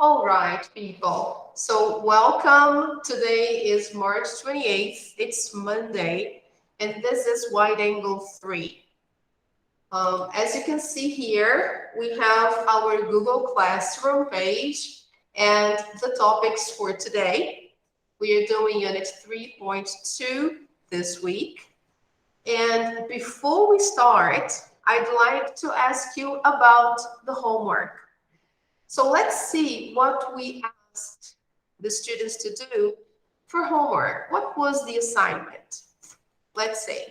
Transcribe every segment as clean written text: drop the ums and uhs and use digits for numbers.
All right, people. So welcome. Today is March 28th. It's Monday, and this is Wide Angle 3. As you can see here, we have our Google Classroom page and the topics for today. We are doing Unit 3.2 this week. And before we start, I'd like to ask you about the homework. So let's see what we asked the students to do for homework. What was the assignment? Let's see.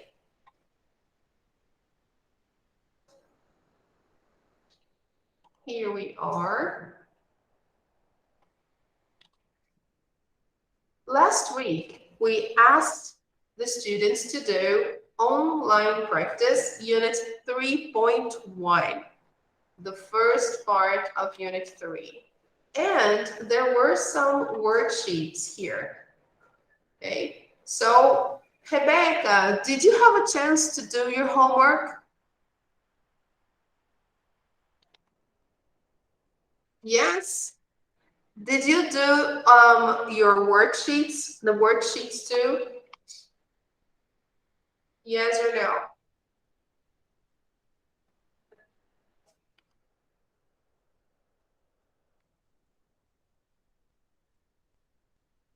Here we are. Last week, we asked the students to do online practice unit 3.1, the first part of unit 3. And there were some worksheets here. Okay, so Rebecca, did you have a chance to do your homework? Yes. Did you do your worksheets, the worksheets too? Yes or no?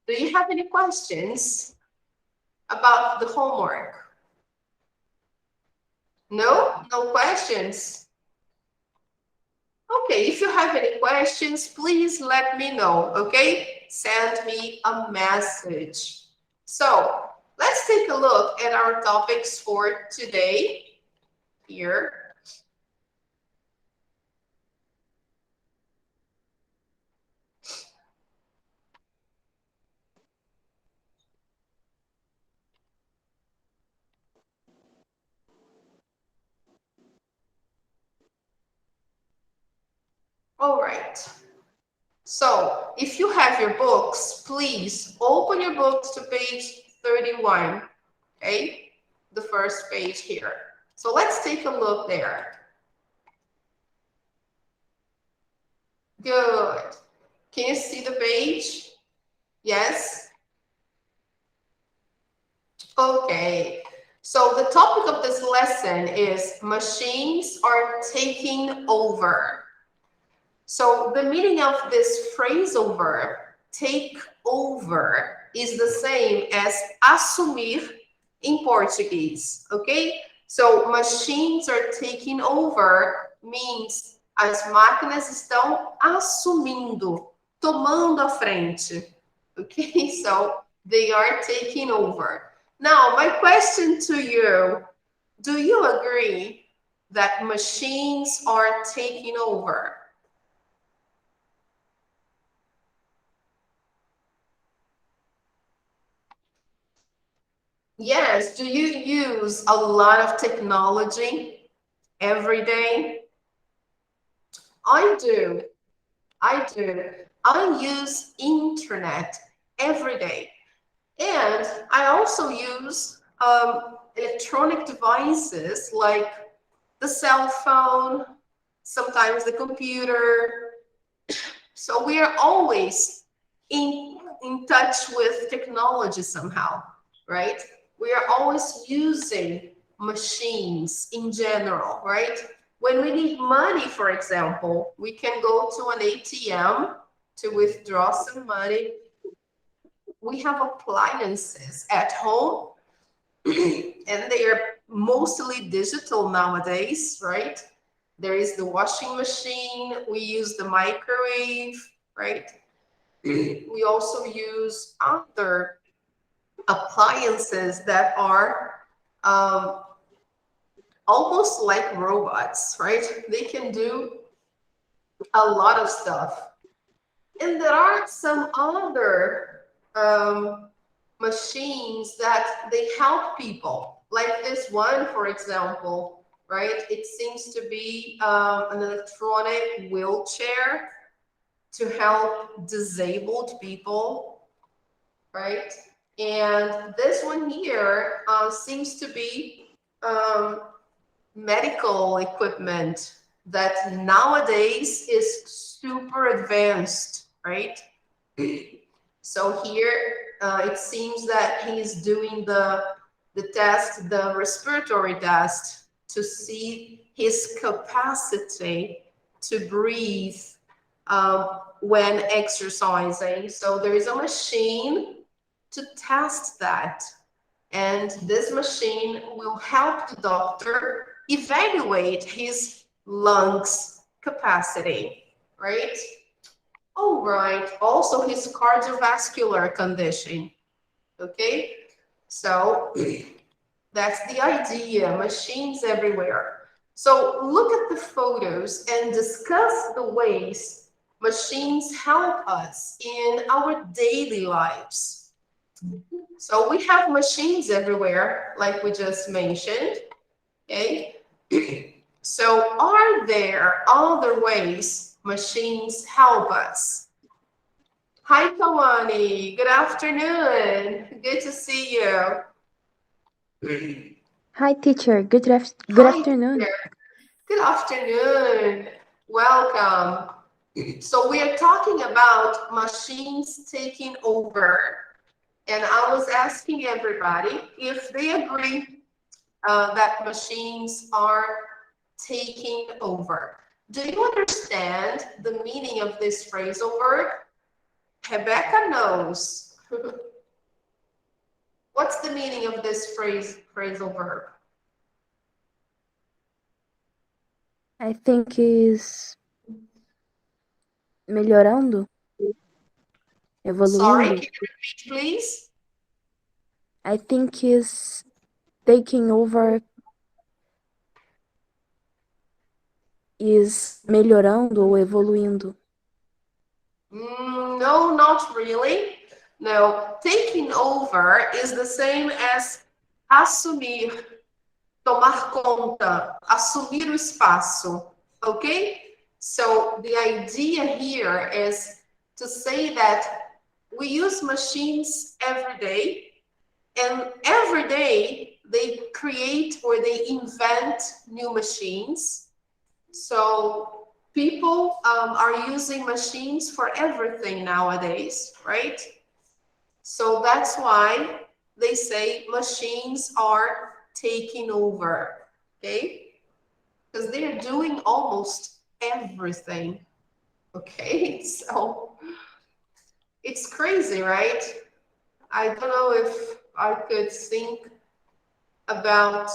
Do you have any questions about the homework? No? No questions? Okay, if you have any questions, please let me know, okay? Send me a message. So, let's take a look at our topics for today here. All right. So if you have your books, please open your books to page 31, okay? The first page here. So let's take a look there. Good. Can you see the page? Yes? Okay. So the topic of this lesson is machines are taking over. So the meaning of this phrasal verb, take over, is the same as assumir in Portuguese, okay? So machines are taking over means as máquinas estão assumindo, tomando a frente, okay? So they are taking over. Now, my question to you, do you agree that machines are taking over? Yes, do you use a lot of technology every day? I do. I do. I use internet every day. And I also use electronic devices like the cell phone, sometimes the computer. So we are always in touch with technology somehow, right? We are always using machines in general, right? When we need money, for example, we can go to an ATM to withdraw some money. We have appliances at home, and they are mostly digital nowadays, right? There is the washing machine, we use the microwave, right? We also use other appliances that are almost like robots, right? They can do a lot of stuff. And there are some other machines that they help people, like this one, for example, right? It seems to be an electronic wheelchair to help disabled people, right? And this one here seems to be medical equipment that nowadays is super advanced, right? So here it seems that he's doing the test, the respiratory test, to see his capacity to breathe when exercising. So there is a machine to test that. And this machine will help the doctor evaluate his lungs capacity, right? All right, also his cardiovascular condition, okay? So that's the idea, machines everywhere. So look at the photos and discuss the ways machines help us in our daily lives. So we have machines everywhere, like we just mentioned, okay? So are there other ways machines help us? Hi, Kawani. Good afternoon. Good to see you. Hi, teacher. Good Hi, afternoon. teacher. Good afternoon. Welcome. So we are talking about machines taking over. And I was asking everybody if they agree that machines are taking over. Do you understand the meaning of this phrasal verb? Rebecca knows. What's the meaning of this phrasal verb? I think is melhorando, Sorry, evoluindo. can you repeat, please? I think is taking over, is melhorando ou evoluindo. No, not really. No, taking over is the same as assumir, tomar conta, assumir o espaço, okay? So the idea here is to say that we use machines every day, and every day they create or they invent new machines. So people are using machines for everything nowadays, right? So that's why they say machines are taking over, okay? Because they're doing almost everything, okay? So it's crazy, right? I don't know if I could think about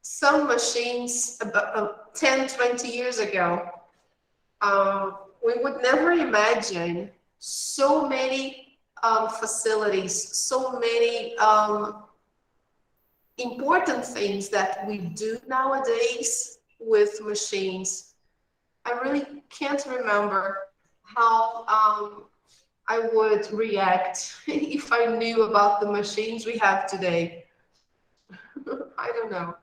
some machines about 10, 20 years ago. We would never imagine so many facilities, so many important things that we do nowadays with machines. I really can't remember how I would react if I knew about the machines we have today. I don't know,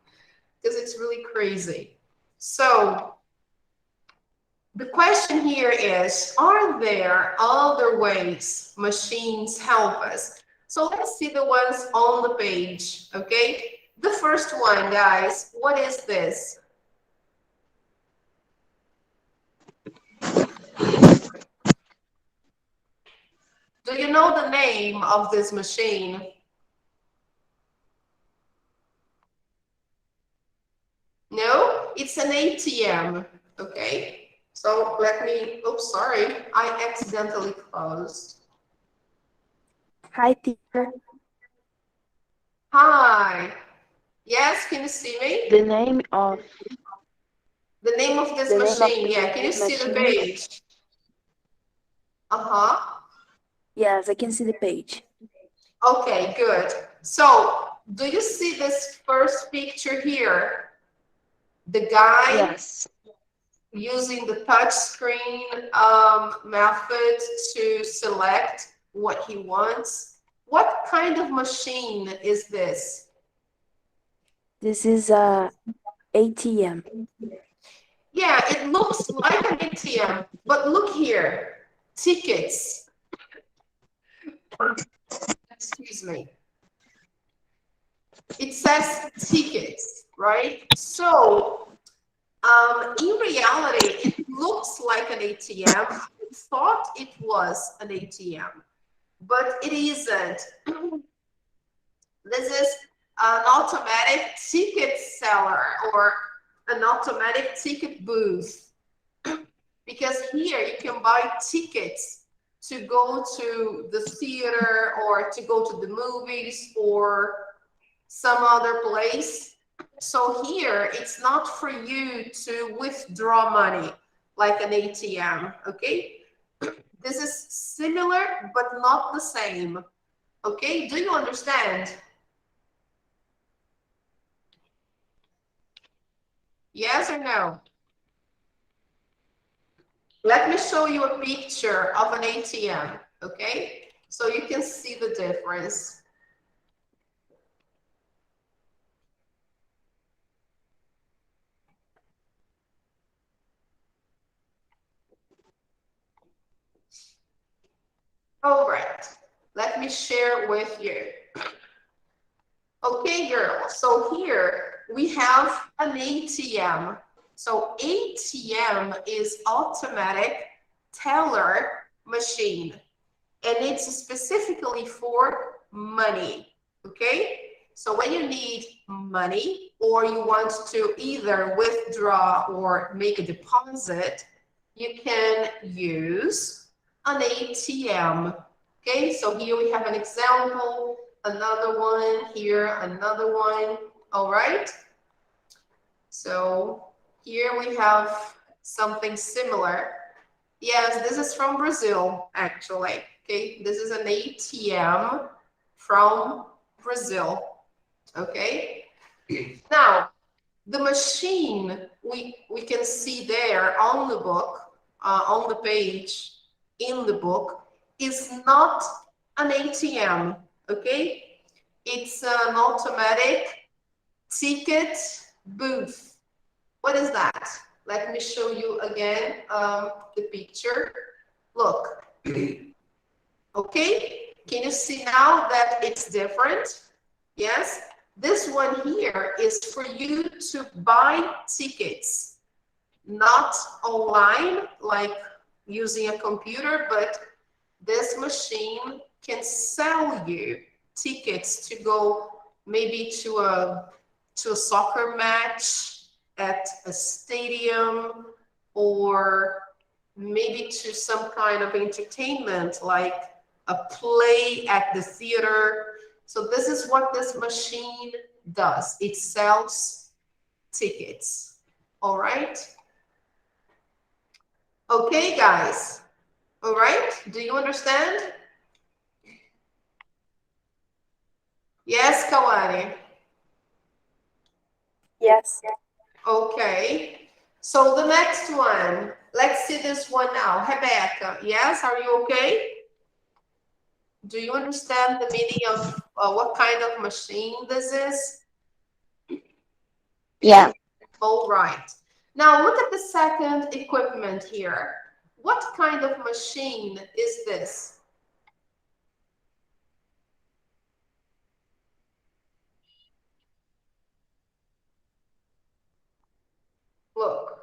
because it's really crazy. So the question here is, are there other ways machines help us? So let's see the ones on the page, okay? The first one, guys, what is this? Do you know the name of this machine? No, it's an ATM, okay? So let me, oops, sorry, I accidentally closed. Hi, teacher. Hi, yes, can you see me? The name of The name of this the name of machine, yeah, can you this see the machine? page? Uh-huh. Yes, I can see the page. Okay, good. So, do you see this first picture here? The guy Yes. using the touch screen method to select what he wants. What kind of machine is this? This is a ATM. Yeah, it looks like an ATM, but look here, tickets. Excuse me. It says tickets, right? So in reality, it looks like an ATM. thought it was an ATM, but it isn't. This is an automatic ticket seller or an automatic ticket booth. Because here you can buy tickets to go to the theater or to go to the movies or some other place. So here it's not for you to withdraw money like an ATM, okay? This is similar but not the same. Okay, do you understand? Yes or no? Let me show you a picture of an ATM, okay? So you can see the difference. All right, let me share with you. Okay, girls, so here we have an ATM. So ATM is automatic teller machine, and it's specifically for money, okay? So when you need money or you want to either withdraw or make a deposit, you can use an ATM, okay? So here we have an example, another one here, another one, all right? So here we have something similar. Yes, this is from Brazil, actually. Okay, this is an ATM from Brazil. Okay, now the machine we can see there on the book, on the page in the book, is not an ATM. Okay, it's an automatic ticket booth. What is that? Let me show you again the picture. Look, okay, can you see now that it's different? Yes, this one here is for you to buy tickets, not online, like using a computer, but this machine can sell you tickets to go maybe to a soccer match, at a stadium, or maybe to some kind of entertainment like a play at the theater. So this is what this machine does. It sells tickets. All right. Okay, guys. All right. Do you understand? Yes, Kawani. Yes. Okay. So the next one, let's see this one now. Rebecca, yes, are you okay? Do you understand the meaning of what kind of machine this is? Yeah. All right. Now look at the second equipment here. What kind of machine is this? Look.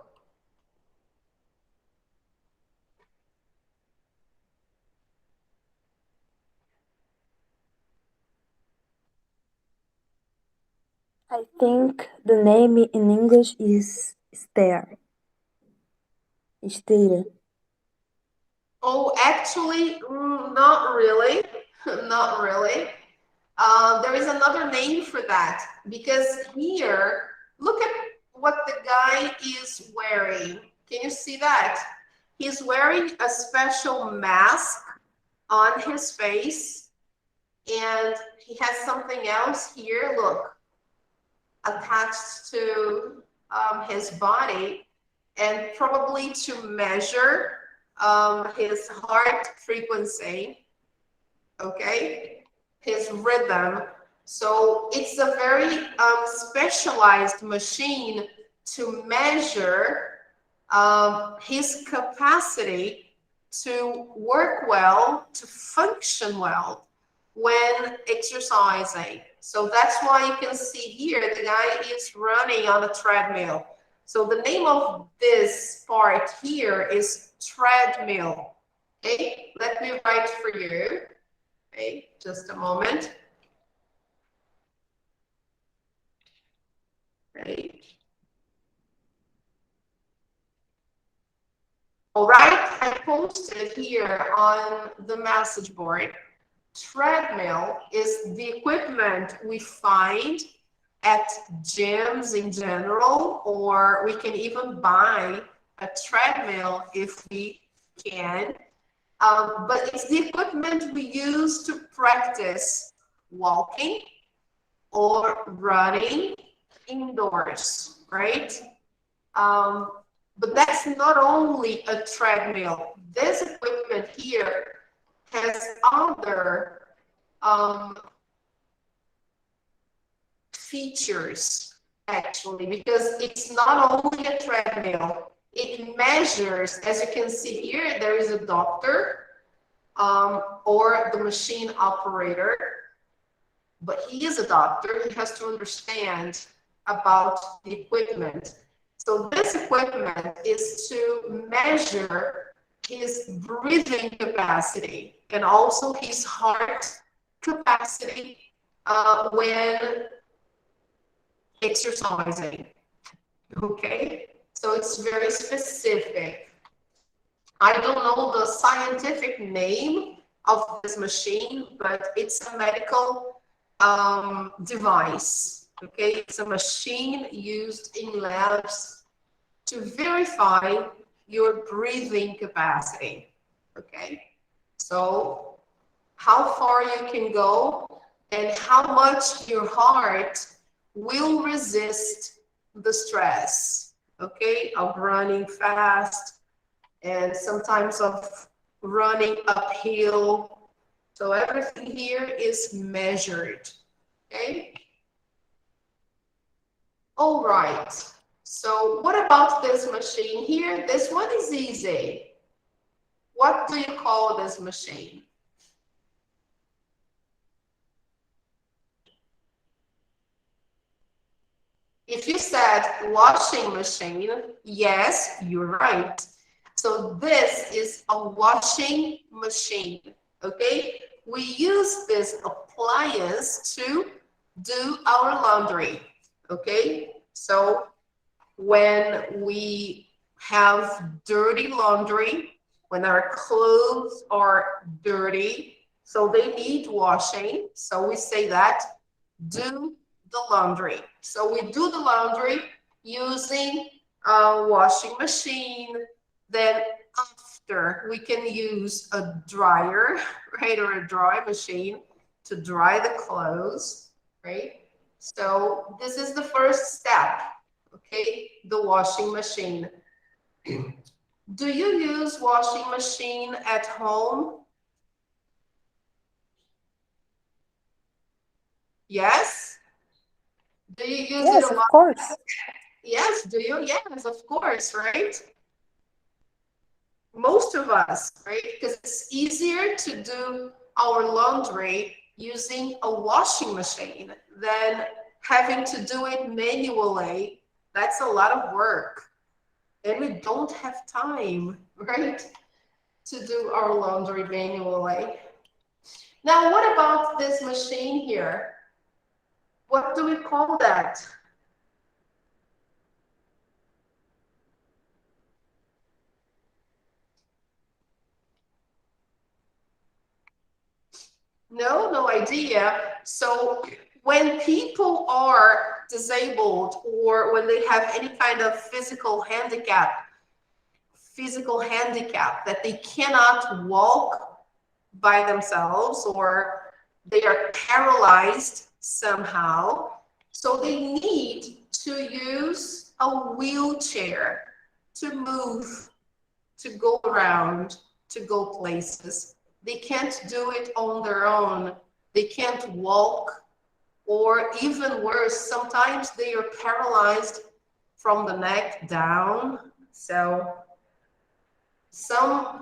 I think the name in English is stair. Esteira. Oh, actually, not really. Not really. There is another name for that, because here, look at what the guy is wearing. Can you see that? He's wearing a special mask on his face, and he has something else here, look, attached to his body, and probably to measure his heart frequency, okay, his rhythm. So it's a very specialized machine to measure his capacity to work well, to function well when exercising. So that's why you can see here the guy is running on a treadmill. So the name of this part here is treadmill. Okay, let me write for you. Okay, just a moment. Okay. All right, I posted here on the message board. Treadmill is the equipment we find at gyms in general, or we can even buy a treadmill if we can. But it's the equipment we use to practice walking or running indoors, right? Um, but that's not only a treadmill. This equipment here has other features, actually, because it's not only a treadmill. It measures, as you can see here, there is a doctor or the machine operator, but he is a doctor. He has to understand about the equipment. So this equipment is to measure his breathing capacity and also his heart capacity when exercising. Okay, so it's very specific. I don't know the scientific name of this machine, but it's a medical device. Okay, it's a machine used in labs to verify your breathing capacity. Okay, so how far you can go and how much your heart will resist the stress, okay, of running fast and sometimes of running uphill. So everything here is measured, okay? All right, so what about this machine here? This one is easy. What do you call this machine? If you said washing machine, yes, you're right. So this is a washing machine, okay? We use this appliance to do our laundry, okay? So when we have dirty laundry, when our clothes are dirty, so they need washing, so we say that, do the laundry. So we do the laundry using a washing machine. Then after, we can use a dryer, right, or a dry machine to dry the clothes, right? So this is the first step, okay, the washing machine. Do you use washing machine at home? Yes? Do you use it Yes, a of lot? course. Yes, do you? Yes, of course, right? Most of us, right? Because it's easier to do our laundry using a washing machine than having to do it manually. That's a lot of work. And we don't have time, right? To do our laundry manually. Now, what about this machine here? What do we call that? No, no idea. So when people are disabled or when they have any kind of physical handicap that they cannot walk by themselves or they are paralyzed somehow, so they need to use a wheelchair to move, to go around, to go places. They can't do it on their own. They can't walk, or even worse, sometimes they are paralyzed from the neck down. So some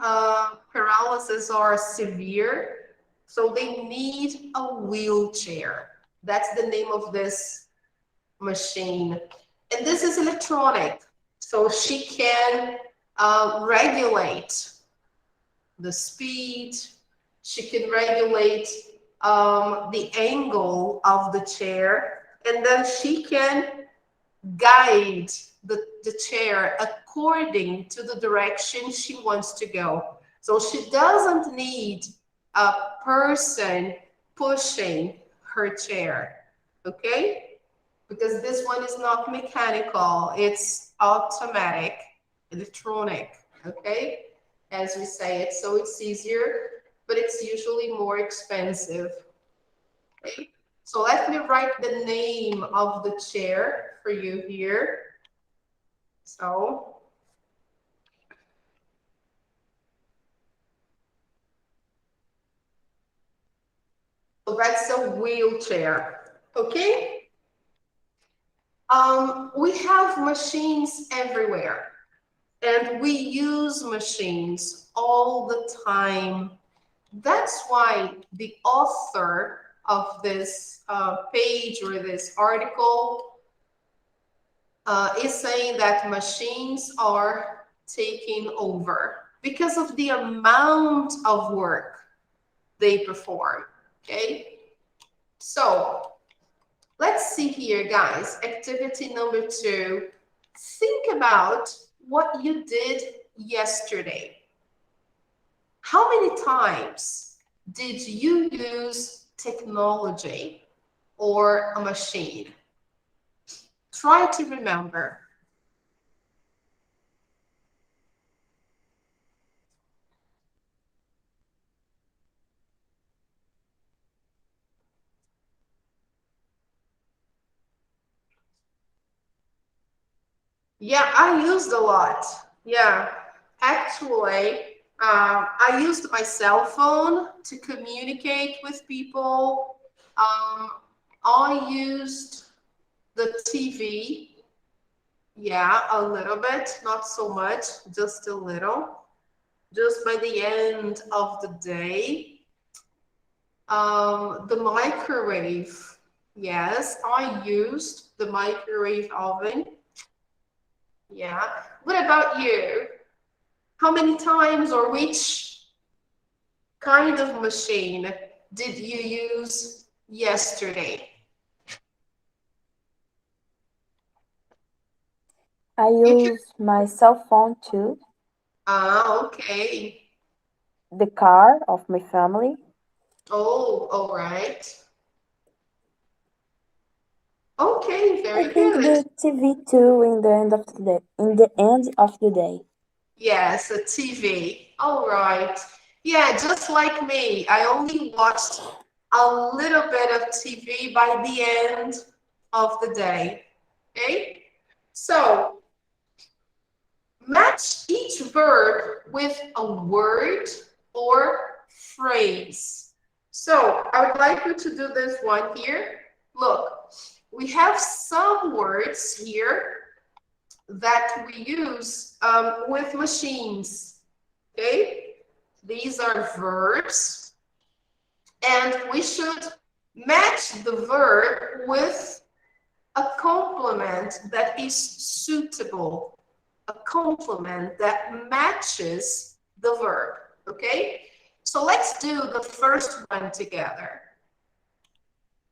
paralysis are severe, so they need a wheelchair. That's the name of this machine. And this is electronic, so she can regulate the speed. She can regulate the angle of the chair, and then she can guide the chair according to the direction she wants to go. So she doesn't need a person pushing her chair, okay? Because this one is not mechanical, it's automatic, electronic, okay? As we say it, so it's easier, but it's usually more expensive. Okay? So let me write the name of the chair for you here. So that's a wheelchair, okay? We have machines everywhere, and we use machines all the time. That's why the author of this page or this article is saying that machines are taking over because of the amount of work they perform, okay? So let's see here, guys. Activity number 2. Think about what you did yesterday. How many times did you use technology or a machine? Try to remember. Yeah, I used a lot. Yeah, actually, I used my cell phone to communicate with people. I used the TV. Yeah, a little bit, not so much, just a little. Just by the end of the day. The microwave. Yes, I used the microwave oven. Yeah. What about you? How many times or which kind of machine did you use yesterday? I use my cell phone too, Ah, okay. the car of my family. Oh, all right. Okay, I very think good. the TV too in the end of the day. In the end of the day. Yes, a TV. All right. Yeah, just like me. I only watched a little bit of TV by the end of the day. Okay? So match each verb with a word or phrase. So I would like you to do this one here. Look, we have some words here that we use with machines. Okay? These are verbs, and we should match the verb with a complement that is suitable, a complement that matches the verb. Okay? So let's do the first one together.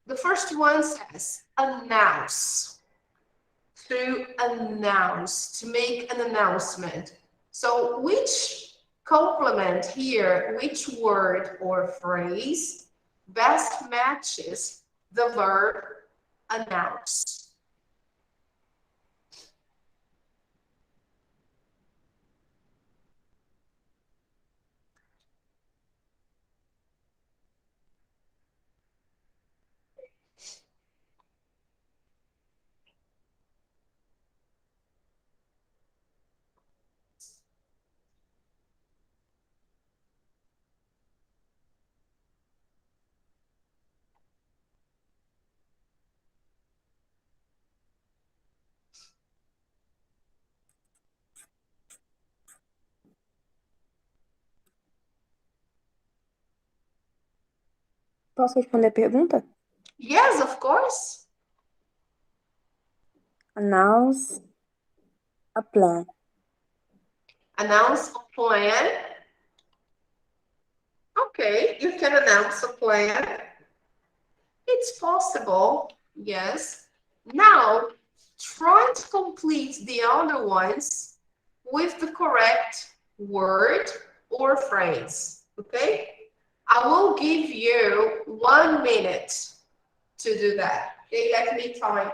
The first one says announce. To announce, to make an announcement. So which complement here, which word or phrase best matches the verb announce? Posso responder a pergunta? Yes, of course. Announce a plan. Announce a plan. Okay, you can announce a plan. It's possible, yes. Now, try to complete the other ones with the correct word or phrase, okay? I will give you 1 minute to do that. Okay, let me time.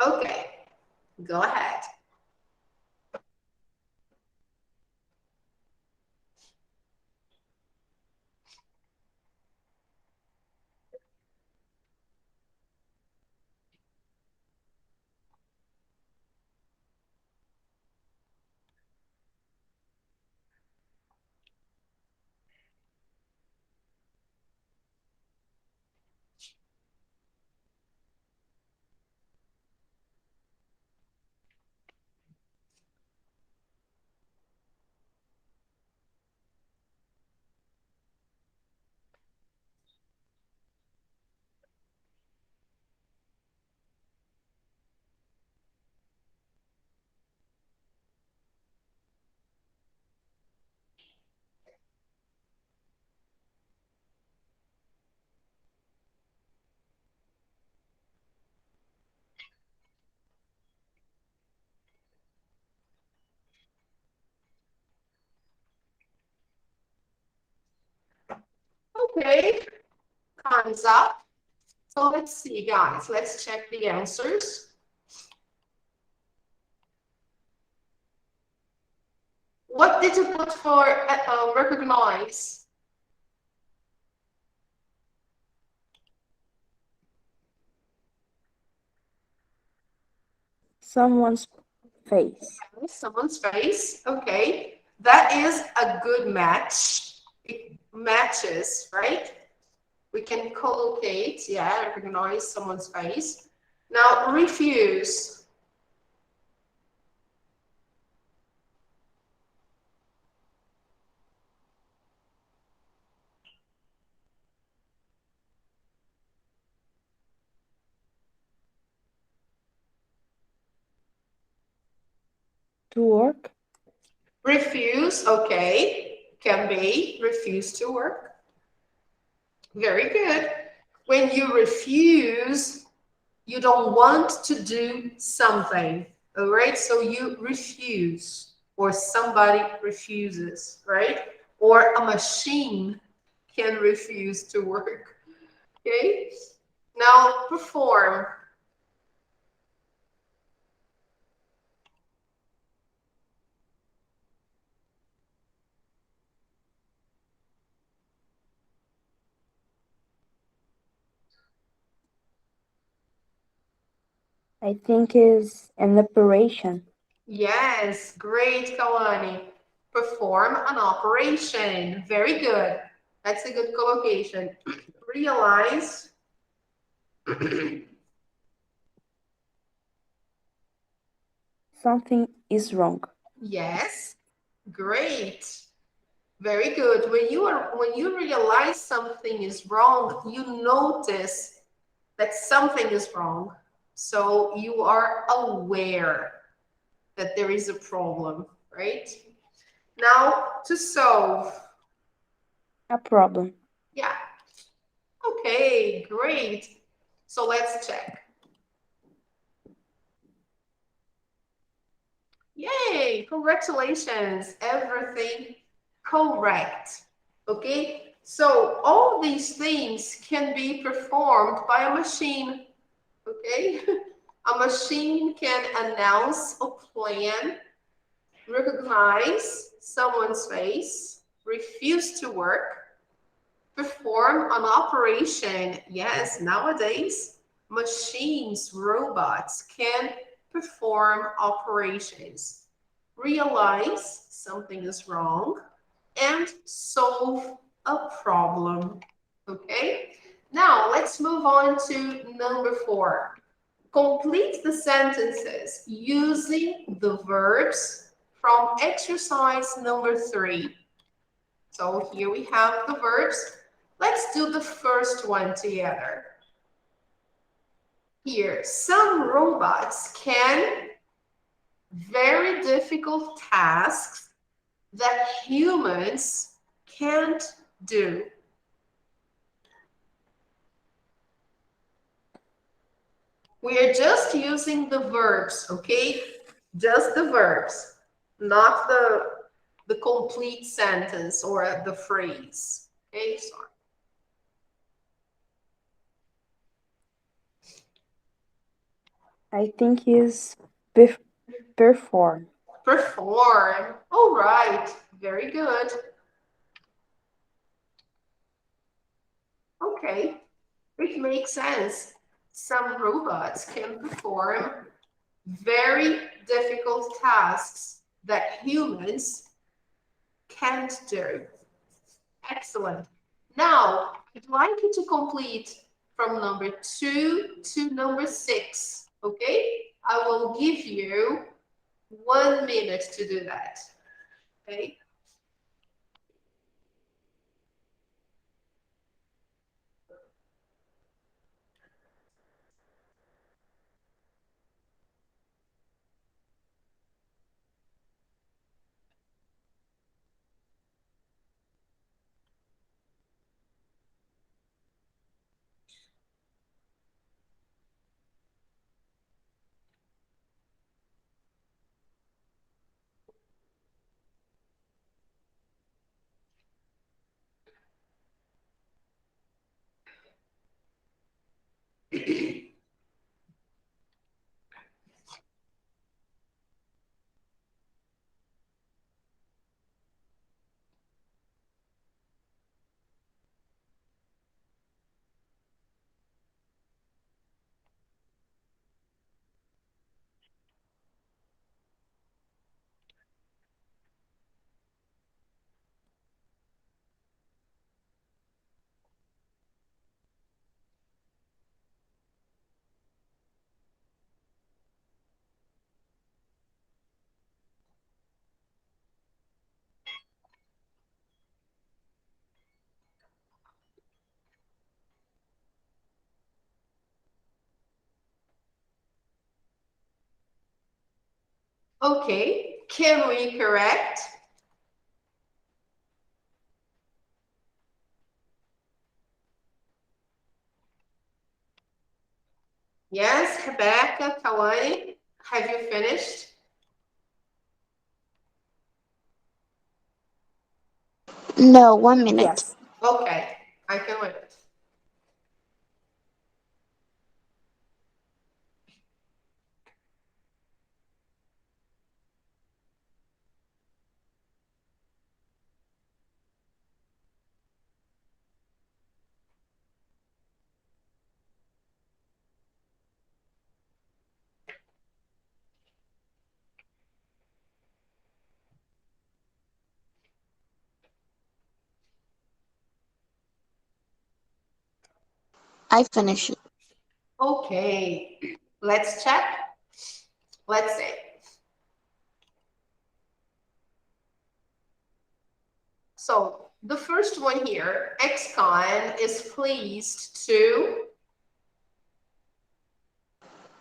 Okay, go ahead. Okay, time's up. So let's see, guys. Let's check the answers. What did you put for recognize? Someone's face. Someone's face. Okay. That is a good match. It matches, right? We can collocate, yeah, recognize someone's face. Now, refuse. To work. Refuse, okay. Can be refuse to work. Very good. When you refuse, you don't want to do something, all right? So you refuse, or somebody refuses, right? Or a machine can refuse to work, okay? Now, perform. I think is an operation. Yes, great, Kalani. Perform an operation. Very good. That's a good collocation. Realize. Something is wrong. Yes, great. Very good. When you realize something is wrong, you notice that something is wrong. So you are aware that there is a problem, right? Now to solve. A problem. Yeah. Okay, great. So let's check. Yay, congratulations. Everything correct. Okay, so all these things can be performed by a machine. Okay, a machine can announce a plan, recognize someone's face, refuse to work, perform an operation. Yes, nowadays, machines, robots can perform operations, realize something is wrong, and solve a problem. Okay, now let's move on to number 4. Complete the sentences using the verbs from exercise number 3. So here we have the verbs. Let's do the first one together. Here, some robots can very difficult tasks that humans can't do. We are just using the verbs, okay? Just the verbs, not the complete sentence or the phrase. Okay, sorry. I think is perform. Perform. All right, very good. Okay, it makes sense. Some robots can perform very difficult tasks that humans can't do. Excellent. Now, I'd like you to complete from number 2 to number 6, okay? I will give you 1 minute to do that, okay? Okay, can we correct? Yes, Rebecca, Kawane, have you finished? No, 1 minute. Yes. Okay, I can wait. I finished. Okay, let's check. Let's see. So the first one here, ex-con is pleased to.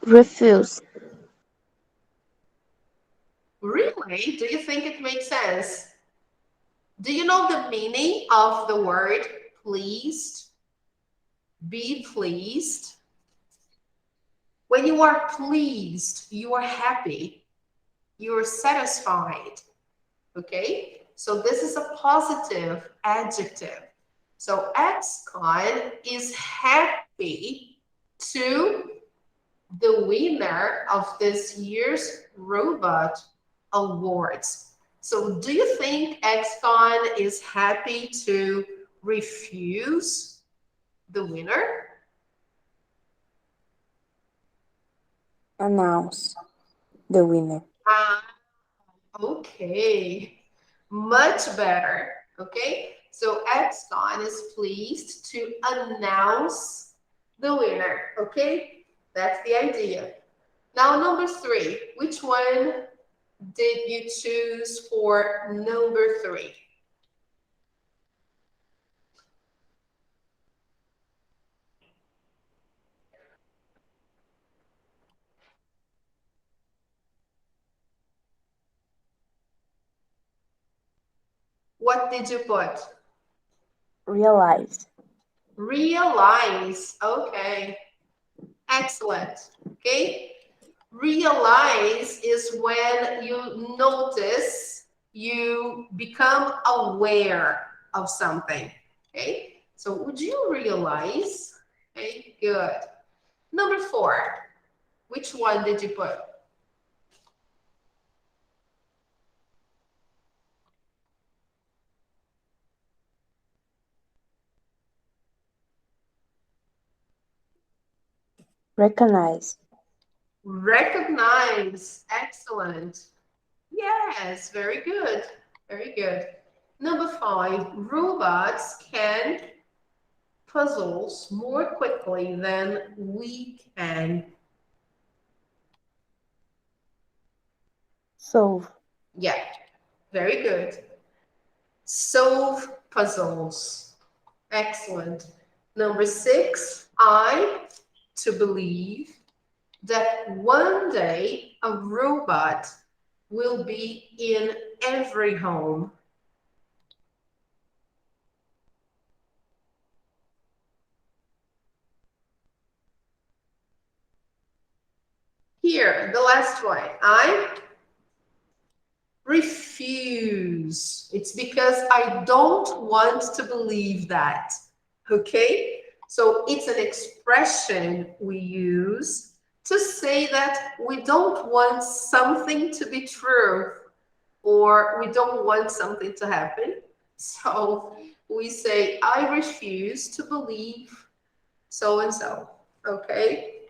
Refuse. Really? Do you think it makes sense? Do you know the meaning of the word pleased? Be pleased. When you are pleased, you are happy, you are satisfied. Okay? So this is a positive adjective. So ex-con is happy to the winner of this year's robot awards. So do you think ex-con is happy to refuse the winner? Announce the winner. Okay, much better. Okay, So Edson is pleased to announce the winner, okay? That's the idea. Now, number 3, which one did you choose for number 3? What did you put? Realize. Realize. Okay. Excellent. Okay. Realize is when you notice, you become aware of something. Okay. So would you realize? Okay, good. Number 4, which one did you put? Recognize. Recognize. Excellent. Yes, very good. Very good. Number 5, robots can puzzles more quickly than we can. Solve. Yeah, very good. Solve puzzles. Excellent. Number 6, to believe that one day a robot will be in every home. Here, the last one. I refuse. It's because I don't want to believe that. Okay? So it's an expression we use to say that we don't want something to be true or we don't want something to happen. So we say, I refuse to believe so and so. Okay?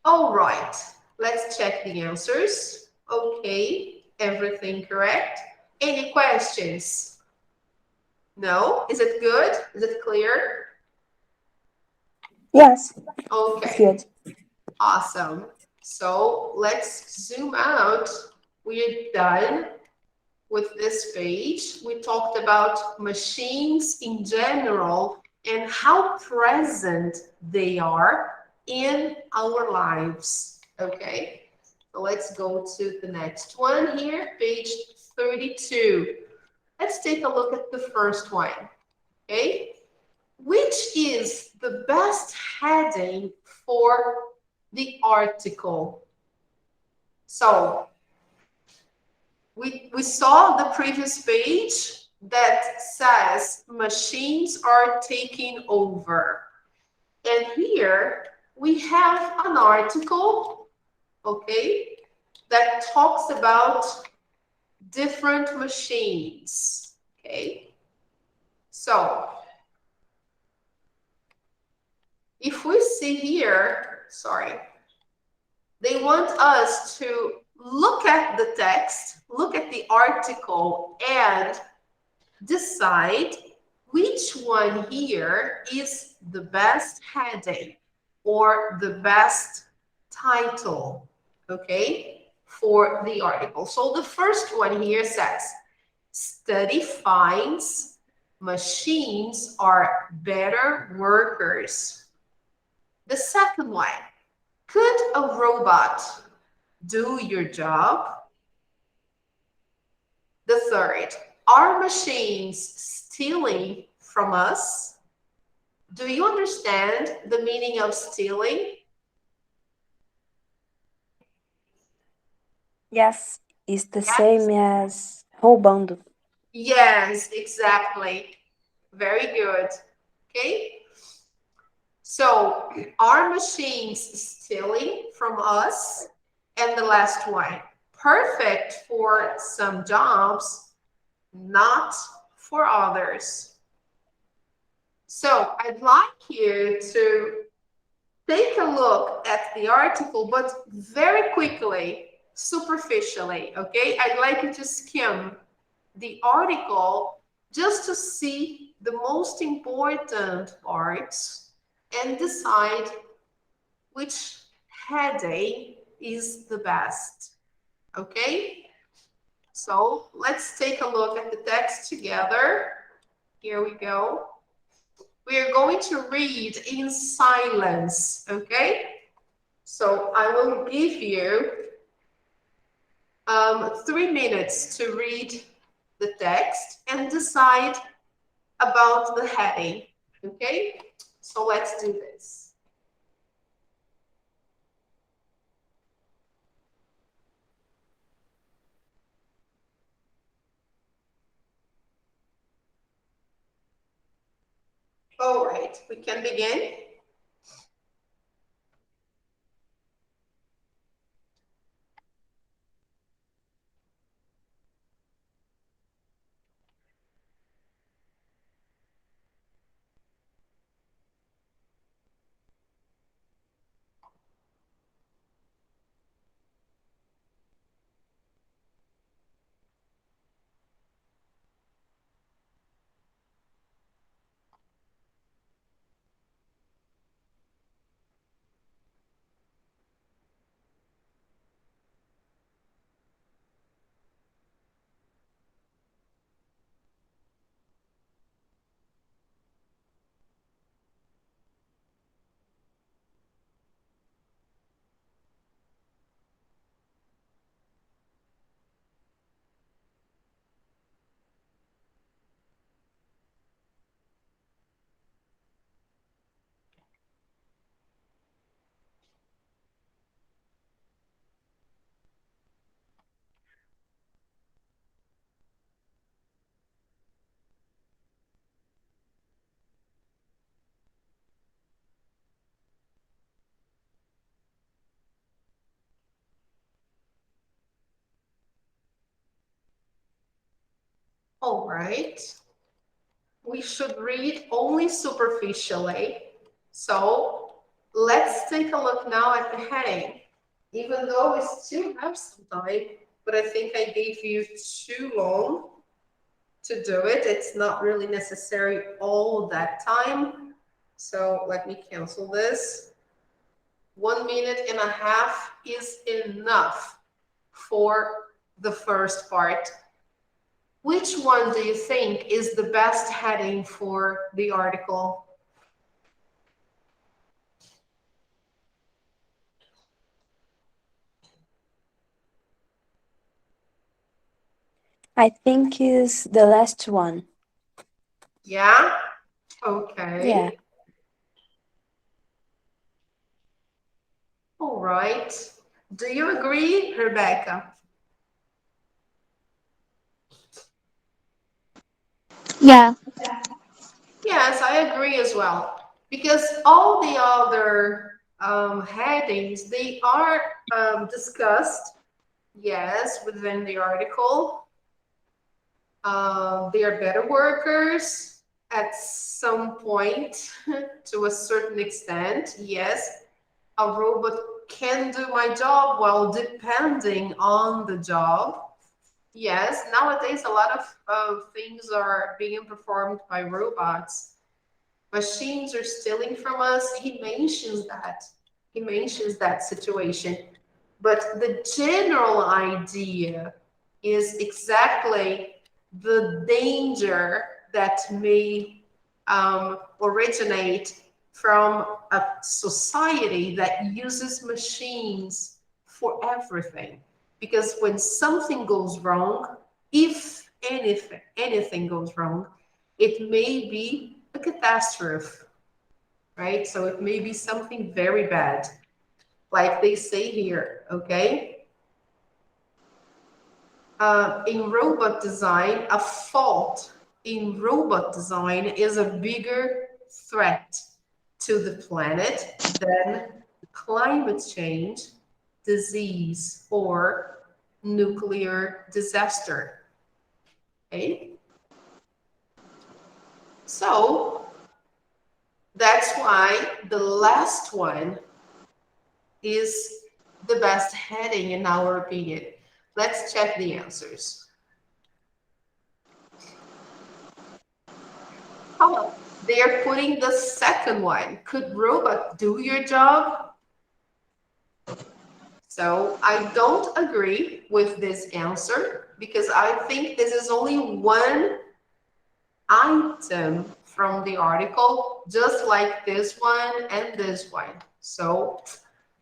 All right, let's check the answers. Okay, everything correct. Any questions? No? Is it good? Is it clear? Yes. Okay. It's good. Awesome. So let's zoom out. We're done with this page. We talked about machines in general and how present they are in our lives. Okay, so let's go to the next one here, page 32. Let's take a look at the first one. Okay, which is the best heading for the article? So we saw the previous page that says machines are taking over. And here we have an article, okay, that talks about different machines, okay? So if we see here, sorry, they want us to look at the text, look at the article, and decide which one here is the best heading or the best title, okay, for the article. So the first one here says, study finds machines are better workers. The second one, could a robot do your job? The third, are machines stealing from us? Do you understand the meaning of stealing? Yes. It's the Yes. same as roubando. Yes, exactly. Very good. Okay. So, are machines stealing from us? And the last one, perfect for some jobs, not for others. So I'd like you to take a look at the article, but very quickly, superficially, okay? I'd like you to skim the article just to see the most important parts and decide which heading is the best. Okay? So let's take a look at the text together. Here we go. We are going to read in silence, okay? So I will give you 3 minutes to read the text and decide about the heading, okay? So let's do this. All right, we can begin. All right. We should read only superficially. So let's take a look now at the heading. Even though we still have some time, but I think I gave you too long to do it. It's not really necessary all that time. So let me cancel this. 1.5 minutes is enough for the first part. Which one do you think is the best heading for the article? I think is the last one. Yeah? Okay. Yeah. All right. Do you agree, Rebecca? Yeah. Yes, I agree as well. Because all the other headings, they are discussed, yes, within the article. They are better workers at some point to a certain extent, yes. A robot can do my job while depending on the job. Yes, nowadays a lot of things are being performed by robots. Machines are stealing from us. He mentions that. He mentions that situation. But the general idea is exactly the danger that may originate from a society that uses machines for everything. Because when something goes wrong, if anything goes wrong, it may be a catastrophe, right? So it may be something very bad, like they say here, okay? In robot design, a fault in robot design is a bigger threat to the planet than climate change, disease, or nuclear disaster. Okay? So that's why the last one is the best heading in our opinion. Let's check the answers. They're putting the second one. Could robot do your job? So I don't agree with this answer because I think this is only one item from the article, just like this one and this one. So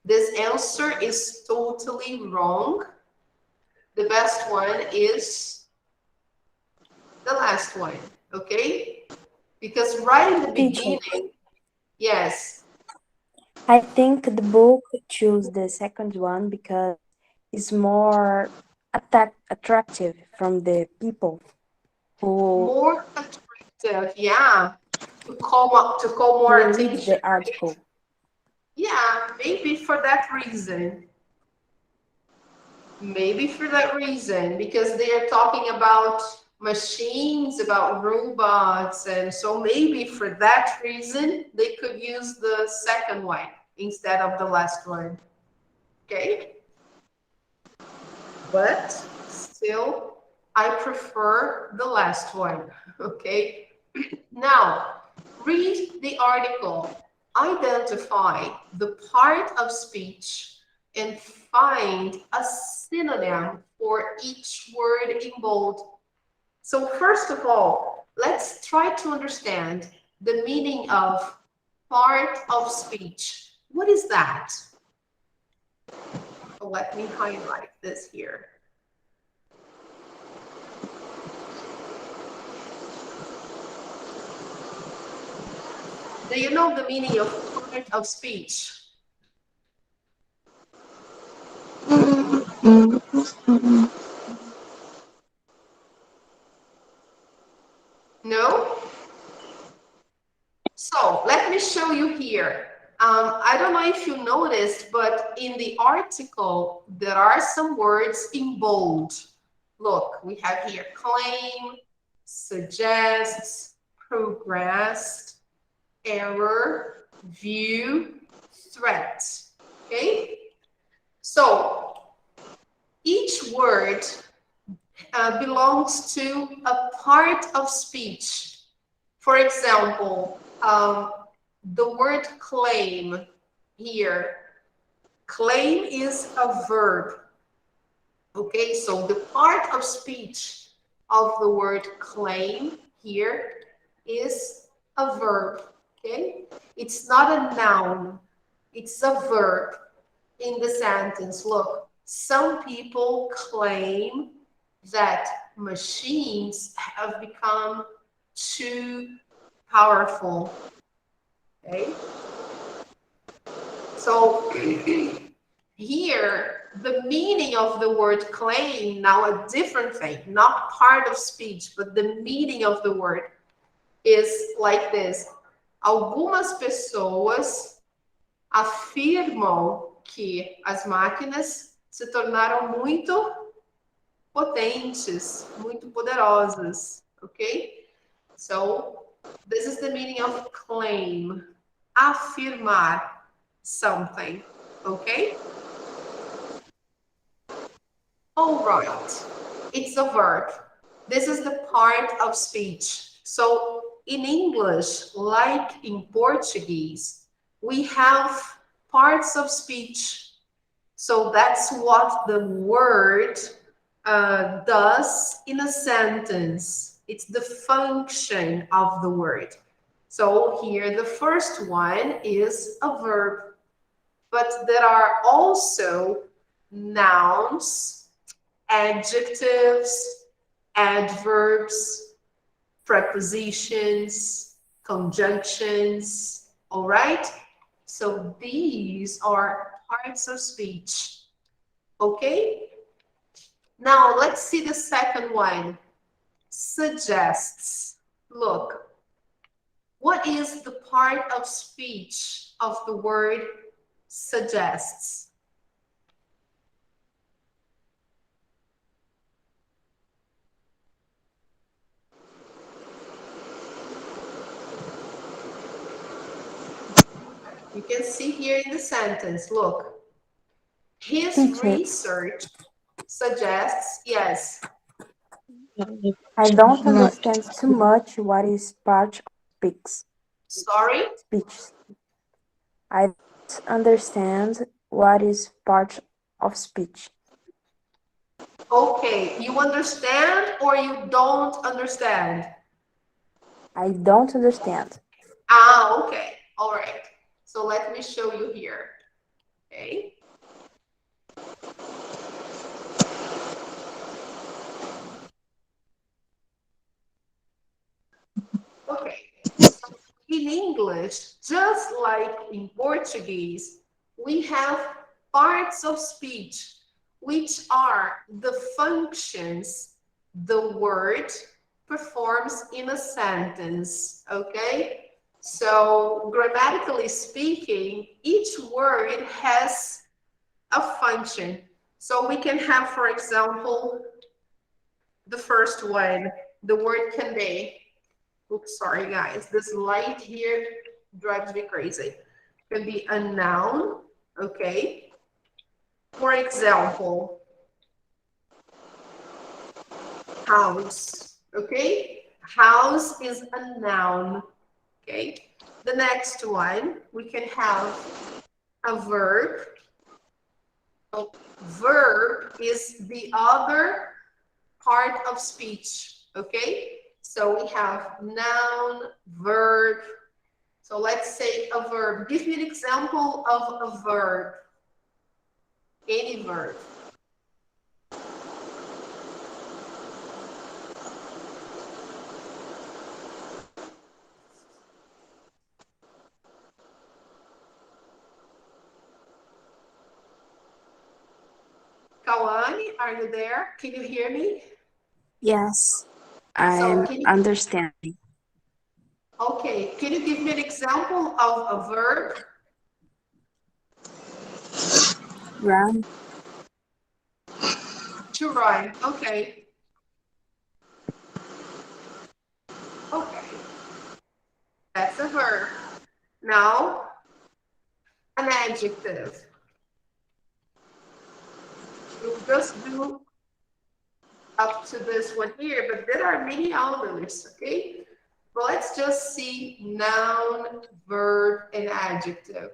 this answer is totally wrong. The best one is the last one, okay? Because right in the Teacher, beginning, yes, I think the book chose the second one because it's more attractive from the people who more attractive, yeah, to call more will read attention. the article. Yeah, maybe for that reason. Maybe for that reason, because they are talking about machines, about robots, and so maybe for that reason they could use the second one instead of the last one. Okay? But still, I prefer the last one. Okay? Now, read the article. Identify the part of speech and find a synonym for each word in bold. So first of all, let's try to understand the meaning of part of speech. What is that? So let me highlight this here. Do you know the meaning of part of speech? No? So let me show you here. I don't know if you noticed, but in the article, there are some words in bold. Look, we have here claim, suggests, progressed, error, view, threat. Okay? So each word belongs to a part of speech. For example, the word claim here, claim is a verb. Okay, so the part of speech of the word claim here is a verb. Okay, it's not a noun, it's a verb in the sentence. Look, some people claim that machines have become too powerful. Okay, so here the meaning of the word claim, now a different thing, not part of speech, but the meaning of the word is like this. Algumas pessoas afirmam que as máquinas se tornaram muito potentes, muito poderosas, okay? So this is the meaning of claim. Afirmar something, okay? All right, it's a verb. This is the part of speech. So in English, like in Portuguese, we have parts of speech. So that's what the word does in a sentence. It's the function of the word. So here the first one is a verb, but there are also nouns, adjectives, adverbs, prepositions, conjunctions, all right? So these are parts of speech, okay? Now let's see the second one, suggests. Look, what is the part of speech of the word suggests? You can see here in the sentence, look, his Teacher, research suggests, yes. I don't understand too much what is part. speaks. Sorry? Speech. I don't understand what is part of speech. Okay, you understand or you don't understand? I don't understand. Ah, okay. All right. So let me show you here. Okay. Okay. So in English, just like in Portuguese, we have parts of speech, which are the functions the word performs in a sentence. Okay. So grammatically speaking, each word has a function. So we can have, for example, the first one, the word convey. Oops, sorry guys. This light here drives me crazy. Can be a noun, okay? For example, house, okay? House is a noun, okay? The next one, we can have a verb. So verb is the other part of speech, okay? So we have noun, verb. So let's say a verb. Give me an example of a verb. Any verb. Kawane, are you there? Can you hear me? Yes, So I'm can you, understanding. okay, can you give me an example of a verb? Run, To run. Okay. Okay. That's a verb. Now, an adjective. We'll just do up to this one here, but there are many others, okay? But let's just see noun, verb, and adjective.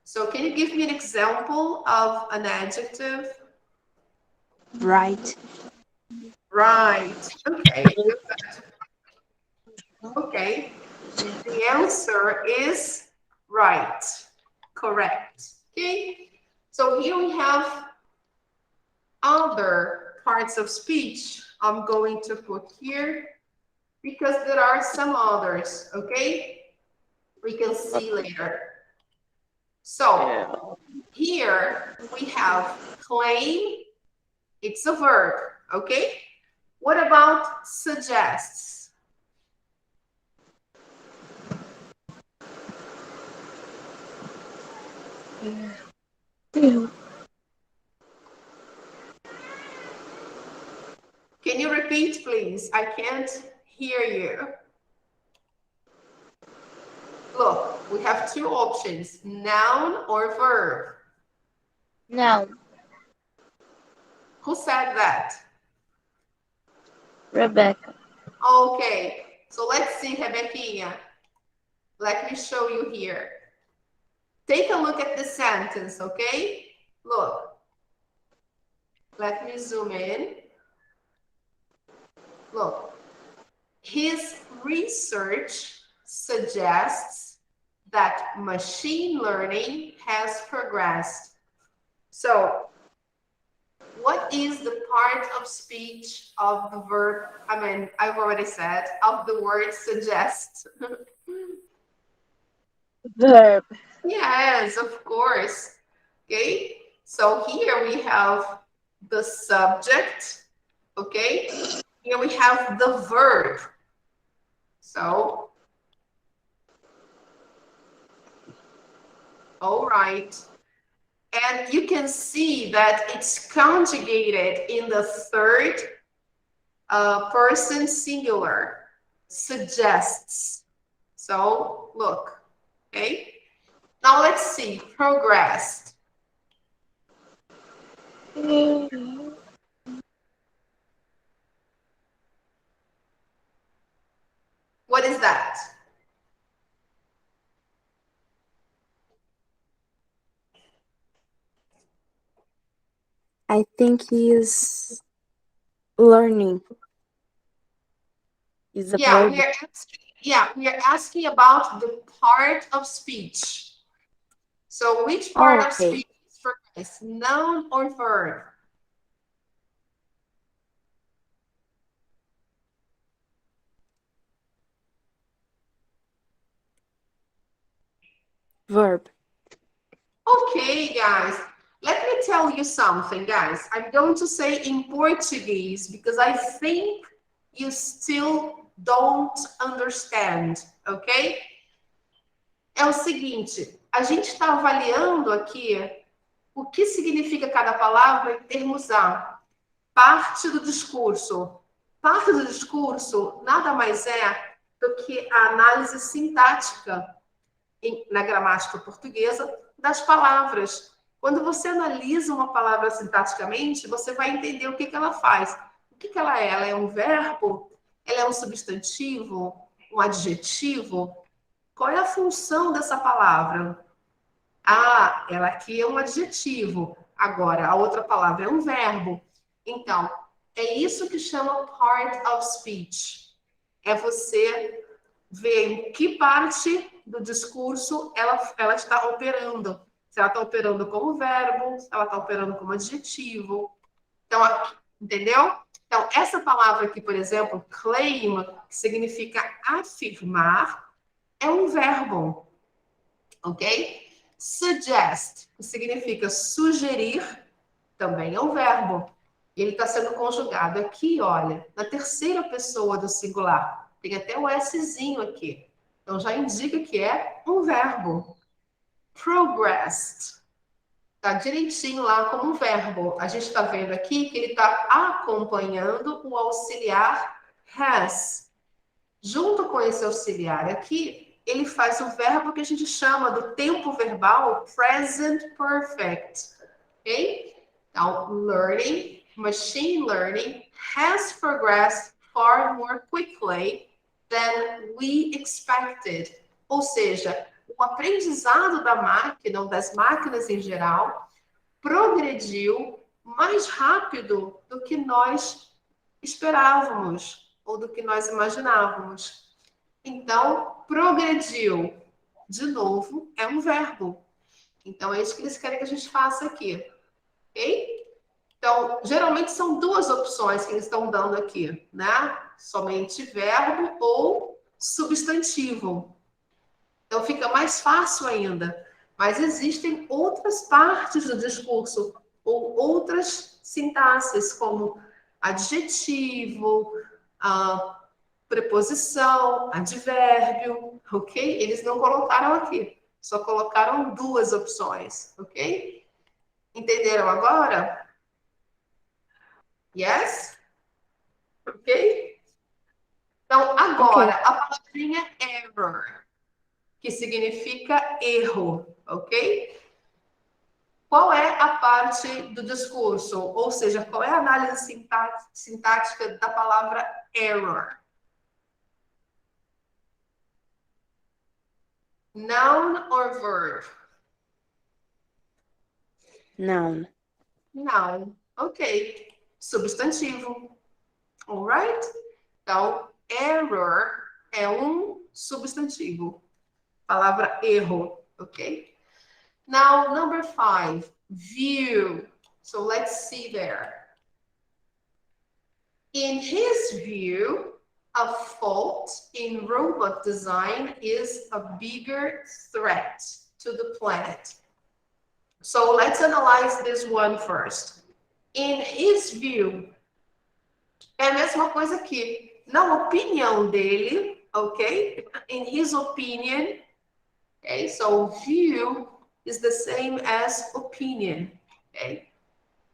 So can you give me an example of an adjective? right, Right. Okay. Okay. The answer is right. Correct. Okay. So here we have other parts of speech. I'm going to put here because there are some others. Okay. We can see later. So here we have claim. It's a verb. Okay. What about suggests? Yeah. Can you repeat, please? I can't hear you. Look, we have two options, noun or verb. Now, Who said that? Rebecca. Okay, so let's see, Rebequinha. Let me show you here. Take a look at the sentence, okay? Look, let me zoom in. Look, his research suggests that machine learning has progressed. So, what is the part of speech of the verb? I mean, I've already said, of the word suggest. Verb. Yes, of course. Okay, so here we have the subject. Okay, here we have the verb. So, all right. And you can see that it's conjugated in the third person singular, suggests. So, look, okay. Now let's see, progressed. What is that? I think he is learning. Is a Yeah, verb. we are asking about the part of speech. So which part of Okay. speech is first, noun or verb? Verb. Okay, guys, let me tell you something, guys. I'm going to say in Portuguese because I think you still don't understand, ok? É o seguinte, a gente está avaliando aqui o que significa cada palavra em termos A. Parte do discurso. Parte do discurso nada mais é do que a análise sintática na gramática portuguesa das palavras. Quando você analisa uma palavra sintaticamente, você vai entender o que, que ela faz. O que, que ela é? Ela é um verbo? Ela é um substantivo? Um adjetivo? Qual é a função dessa palavra? Ah, ela aqui é um adjetivo. Agora, a outra palavra é um verbo. Então, é isso que chama part of speech. É você ver em que parte do discurso ela está operando. Se ela está operando como verbo, se ela está operando como adjetivo. Então, entendeu? Então, essa palavra aqui, por exemplo, claim, que significa afirmar, é um verbo, ok? Suggest, que significa sugerir, também é um verbo. Ele está sendo conjugado aqui, olha, na terceira pessoa do singular. Tem até o Szinho aqui. Então já indica que é um verbo. Progressed. Está direitinho lá como um verbo. A gente está vendo aqui que ele está acompanhando o auxiliar has. Junto com esse auxiliar aqui, ele faz o verbo que a gente chama do tempo verbal present perfect. Ok? Então, learning, machine learning has progressed far more quickly than we expected. Ou seja, o aprendizado da máquina, ou das máquinas em geral, progrediu mais rápido do que nós esperávamos, ou do que nós imaginávamos. Então, progrediu, de novo, é um verbo. Então, é isso que eles querem que a gente faça aqui. Ok? Então, geralmente são duas opções que eles estão dando aqui, né? Somente verbo ou substantivo. Então, fica mais fácil ainda. Mas existem outras partes do discurso ou outras sintaxes, como adjetivo, preposição, advérbio, ok? Eles não colocaram aqui, só colocaram duas opções, ok? Entenderam agora? Yes? Ok? Então, agora, Ok. a palavrinha error, que significa erro, ok? Qual é a parte do discurso? Ou seja, qual é a análise sintática da palavra error? Noun or verb? Noun. Noun. Ok. Substantivo. Alright? Então, error é um substantivo. Palavra erro, ok? Now, number 5, view. So let's see there. In his view, a fault in robot design is a bigger threat to the planet. So let's analyze this one first. In his view, é a mesma coisa aqui. Na opinião dele, ok? In his opinion, okay? So view is the same as opinion, ok?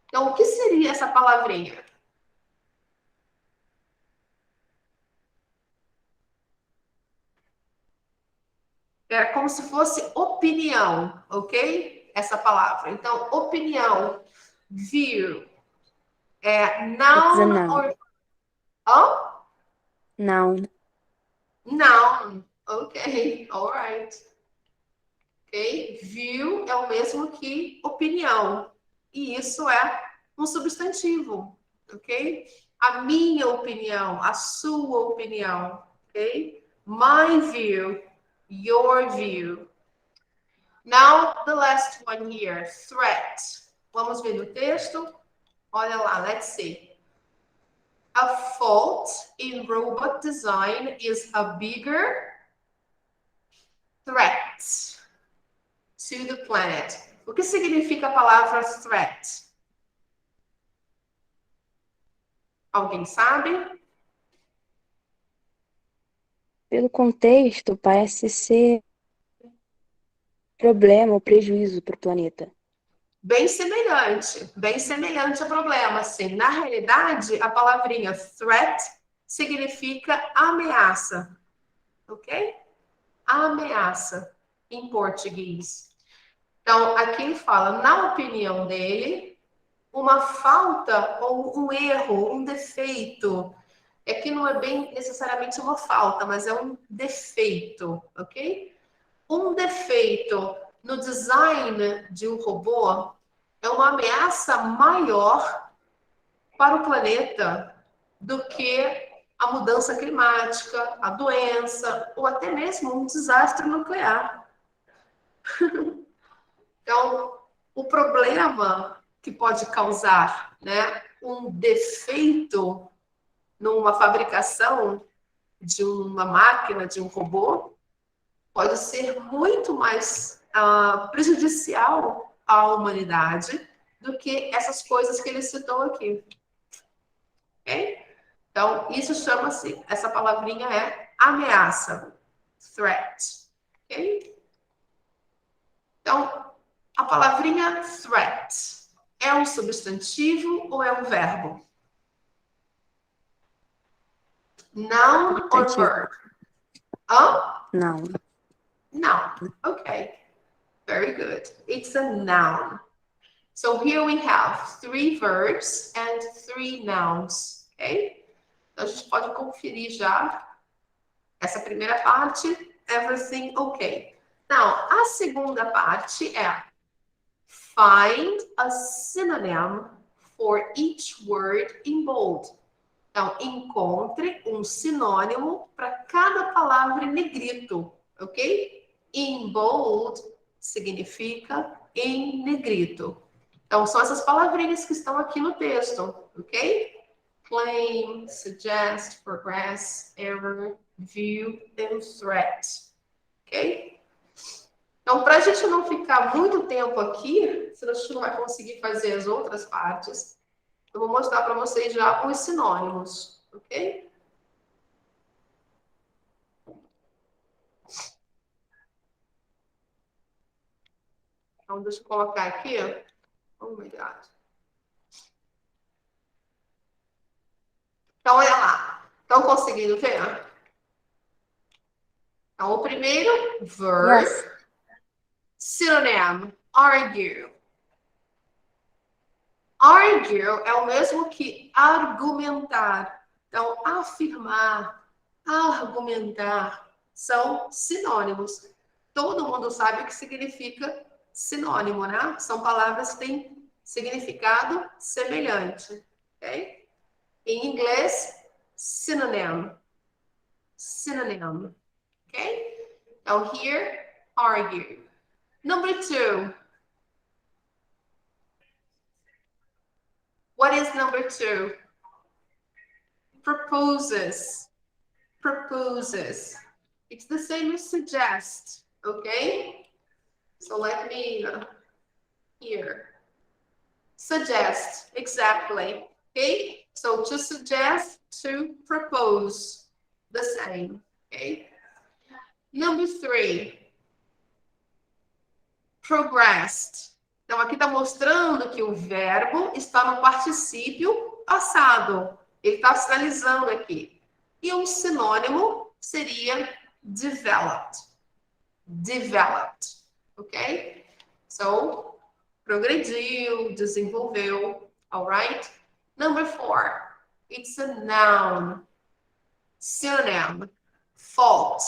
Então, o que seria essa palavrinha? É como se fosse opinião, ok? Essa palavra. Então, opinião, view, é It's a noun noun. or... Oh? Noun. Noun. Ok, alright. Ok? View é o mesmo que opinião. E isso é um substantivo, ok? A minha opinião, a sua opinião, ok? My view, your view. Now, the last one here, threat. Vamos ver no texto? Olha lá, let's see. A fault in robot design is a bigger threat to the planet. O que significa a palavra threat? Alguém sabe? Pelo contexto, parece ser problema ou prejuízo para o planeta. Bem semelhante a problema, sim. Na realidade, a palavrinha threat significa ameaça, ok? Ameaça, em português. Então, aqui ele fala, na opinião dele, uma falta ou um erro, um defeito. É que não é bem necessariamente uma falta, mas é um defeito, ok? Um defeito no design de um robô é uma ameaça maior para o planeta do que a mudança climática, a doença ou até mesmo um desastre nuclear. Então, o problema que pode causar, né, um defeito numa fabricação de uma máquina, de um robô, pode ser muito mais prejudicial à humanidade do que essas coisas que ele citou aqui. Ok? Então, isso chama-se, essa palavrinha é ameaça, threat. Ok? Então, a palavrinha threat é um substantivo ou é um verbo? Noun or Substantivo. verb? Hã? Não. Noun. Okay. Very good. It's a noun. So here we have 3 verbs and 3 nouns. Okay? Então, a gente pode conferir já essa primeira parte. Everything okay. Now, a segunda parte é find a synonym for each word in bold. Então, encontre um sinônimo para cada palavra em negrito, ok? In bold significa em negrito. Então, são essas palavrinhas que estão aqui no texto, ok? Claim, suggest, progress, error, view and threat, ok? Então, para a gente não ficar muito tempo aqui, senão a gente não vai conseguir fazer as outras partes, eu vou mostrar para vocês já os sinônimos, ok? Então, deixa eu colocar aqui. Oh, my God. Então, olha lá. Estão conseguindo ver? Então, o primeiro, verb. Yes. Synonym, argue. Argue é o mesmo que argumentar. Então, afirmar, argumentar são sinônimos. Todo mundo sabe o que significa sinônimo, né? São palavras que têm significado semelhante, ok? Em inglês, synonym. Synonym, ok? Então, here, argue. Number 2. What is number 2? Proposes. Proposes. It's the same as suggest, okay? So let me here. Suggest, exactly, okay? So to suggest, to propose, the same, okay? Number 3. Progressed. Então, aqui está mostrando que o verbo está no particípio passado. Ele está sinalizando aqui. E um sinônimo seria developed. Developed. Ok? So, progrediu, desenvolveu. Alright? Number 4. It's a noun. Synonym. Fault.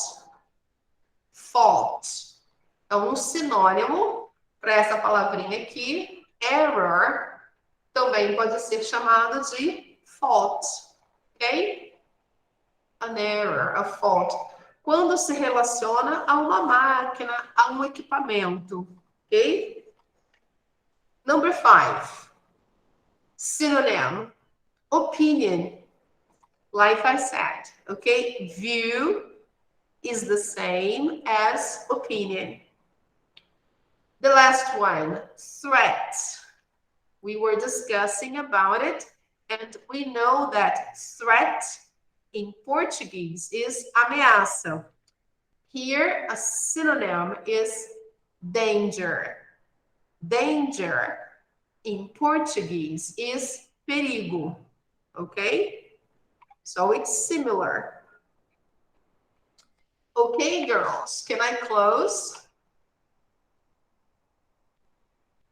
Fault. Então, um sinônimo para essa palavrinha aqui, error, também pode ser chamado de fault, ok? An error, a fault. Quando se relaciona a uma máquina, a um equipamento, ok? Number 5. Synonym. Opinion. Like I said, okay? View is the same as opinion. The last one, threat. We were discussing about it, and we know that threat in Portuguese is ameaça. Here, a synonym is danger. Danger in Portuguese is perigo, okay? So it's similar. Okay, girls, can I close?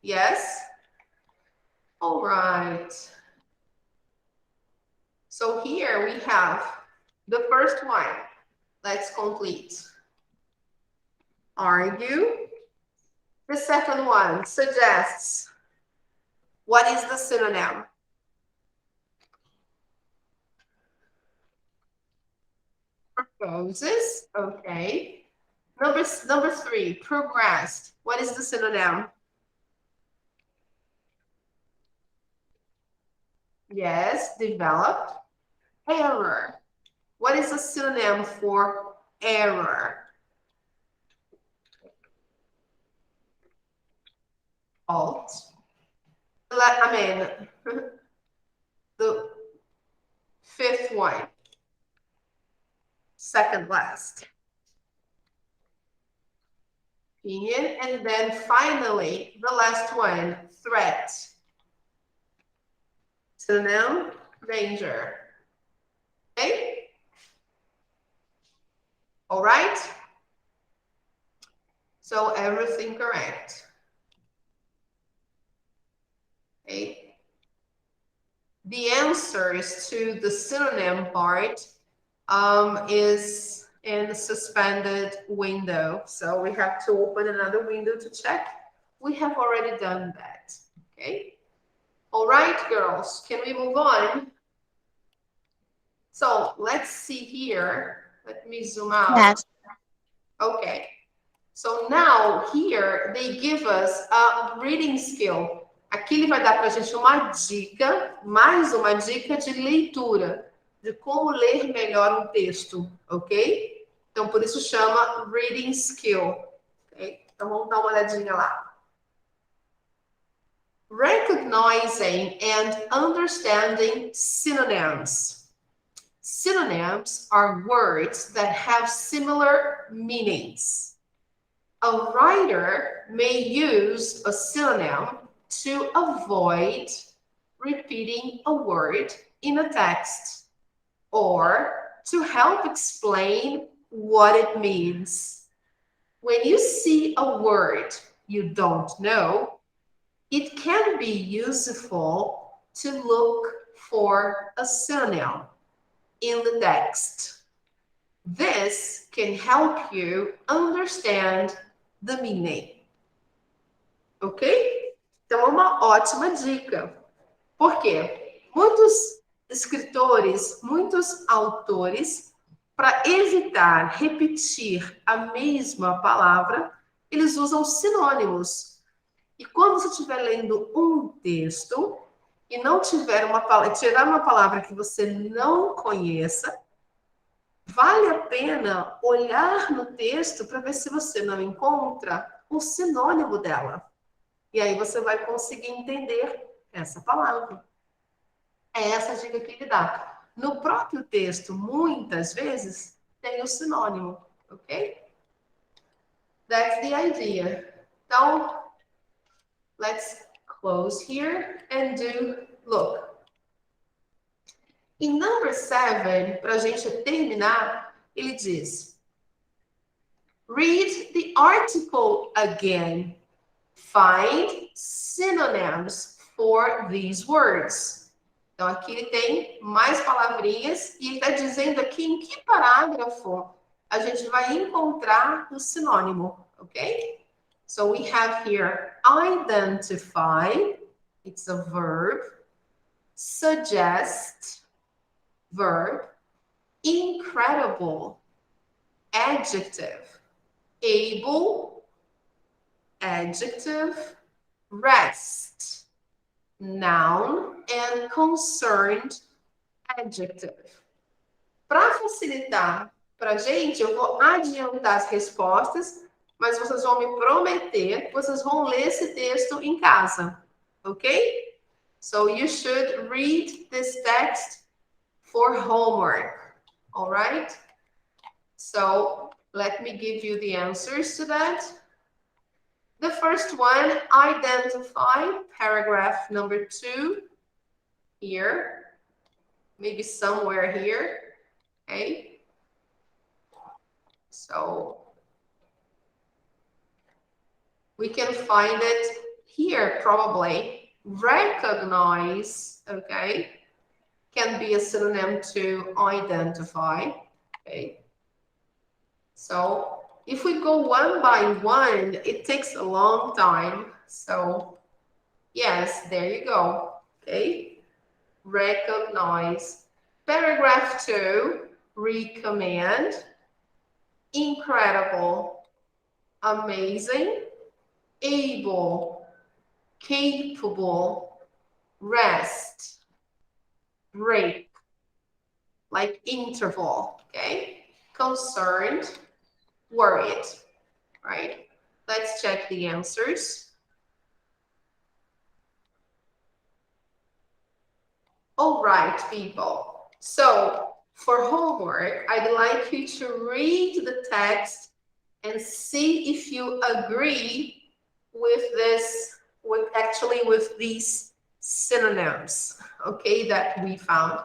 Yes? All right. So here we have the first one. Let's complete. Argue. The second one suggests. What is the synonym? Proposes. Okay. Number 3, progressed. What is the synonym? Yes, developed. Error. What is the synonym for error? Fault. The fifth one. Second last. Opinion. And then finally, the last one, threat. Synonym, danger. Okay? All right? So everything correct. Okay? The answers to the synonym part is in the suspended window. So we have to open another window to check. We have already done that. Okay? All right, girls, can we move on? So let's see here. Let me zoom out. Yes. Okay. So now here they give us a reading skill. Aqui ele vai dar para a gente uma dica, mais uma dica de leitura, de como ler melhor um texto, ok? Então por isso chama reading skill. Okay? Então vamos dar uma olhadinha lá. Recognizing and understanding synonyms. Synonyms are words that have similar meanings. A writer may use a synonym to avoid repeating a word in a text or to help explain what it means. When you see a word you don't know, it can be useful to look for a synonym in the text. This can help you understand the meaning. Ok? Então, é uma ótima dica. Por quê? Muitos escritores, muitos autores, para evitar repetir a mesma palavra, eles usam sinônimos. E quando você estiver lendo um texto e não tiver tirar uma palavra que você não conheça, vale a pena olhar no texto para ver se você não encontra um sinônimo dela. E aí você vai conseguir entender essa palavra. É essa a dica que ele dá. No próprio texto, muitas vezes, tem o sinônimo, ok? That's the idea. Então, let's close here and look. Em number 7, para a gente terminar, ele diz: read the article again. Find synonyms for these words. Então, aqui ele tem mais palavrinhas e ele está dizendo aqui em que parágrafo a gente vai encontrar o sinônimo, ok? So we have here identify, it's a verb. Suggest, verb. Incredible, adjective. Able, adjective. Rest, noun. And concerned, adjective. Para facilitar para a gente, eu vou adiantar as respostas, mas vocês vão me prometer que vocês vão ler esse texto em casa, ok? So you should read this text for homework, all right? So let me give you the answers to that. The first one, identify, paragraph number 2, here, maybe somewhere here, okay? So we can find it here probably. Recognize, okay, can be a synonym to identify, okay? So if we go one by one, it takes a long time. So yes, there you go, okay? Recognize. Paragraph 2, recommend. Incredible, amazing. Able, capable. Rest, break, like interval, okay? Concerned, worried, right? Let's check the answers. All right, people. So for homework, I'd like you to read the text and see if you agree with this, with these synonyms, okay, that we found.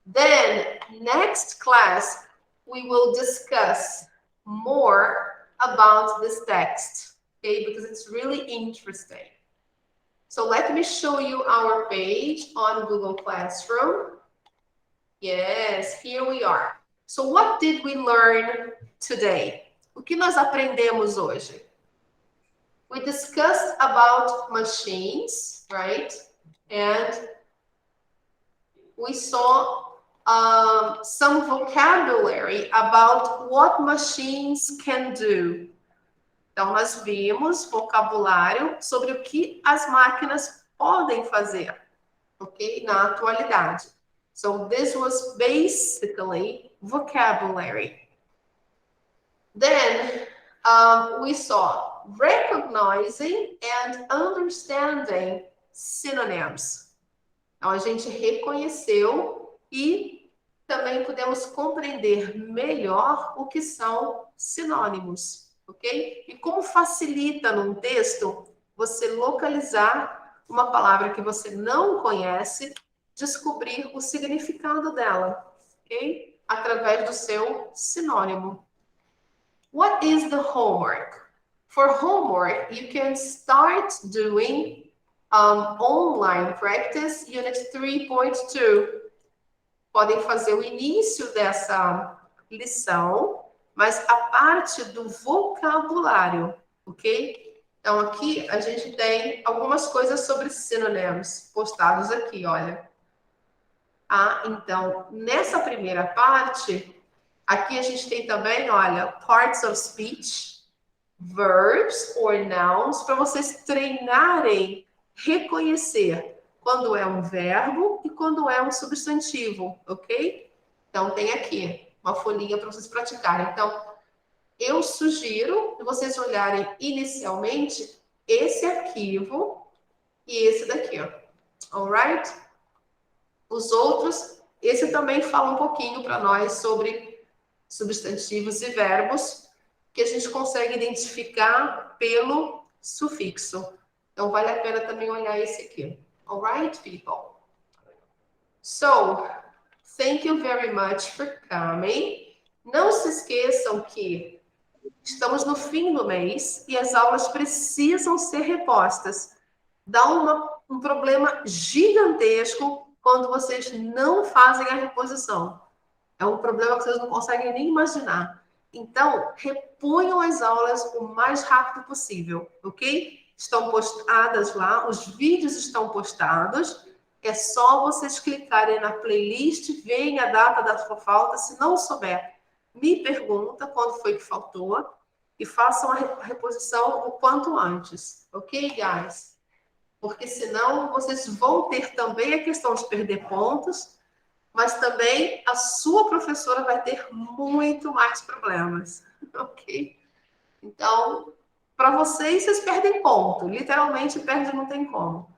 Then next class, we will discuss more about this text, okay, because it's really interesting. So let me show you our page on Google Classroom. Yes, here we are. So what did we learn today? O que nós aprendemos hoje? We discussed about machines, right? And we saw some vocabulary about what machines can do. Então, nós vimos vocabulário sobre o que as máquinas podem fazer, ok? Na atualidade. So, this was basically vocabulary. Then, we saw recognizing and understanding synonyms. Então, a gente reconheceu e também podemos compreender melhor o que são sinônimos, ok? E como facilita num texto você localizar uma palavra que você não conhece, descobrir o significado dela, ok? Através do seu sinônimo. What is the homework? For homework, you can start doing online practice unit 3.2. Podem fazer o início dessa lição, mas a parte do vocabulário, ok? Então, aqui a gente tem algumas coisas sobre synonyms postados aqui, olha. Então, nessa primeira parte, aqui a gente tem também, olha, parts of speech, verbs or nouns, para vocês treinarem, reconhecer quando é um verbo e quando é um substantivo, ok? Então, tem aqui uma folhinha para vocês praticarem. Então, eu sugiro que vocês olharem inicialmente esse arquivo e esse daqui, ó. Alright? Os outros, esse também fala um pouquinho para nós sobre substantivos e verbos que a gente consegue identificar pelo sufixo. Então, vale a pena também olhar esse aqui. Alright, people? So, thank you very much for coming. Não se esqueçam que estamos no fim do mês e as aulas precisam ser repostas. Dá um problema gigantesco quando vocês não fazem a reposição. É um problema que vocês não conseguem nem imaginar. Então, reponham as aulas o mais rápido possível, ok? estão postadas lá, os vídeos estão postados. É só vocês clicarem na playlist, veem a data da sua falta. Se não souber, me pergunta quando foi que faltou e façam a reposição o quanto antes. Ok, guys? Porque senão vocês vão ter também a questão de perder pontos, mas também a sua professora vai ter muito mais problemas. Ok? Então, para vocês perdem ponto. Literalmente perde, não tem como.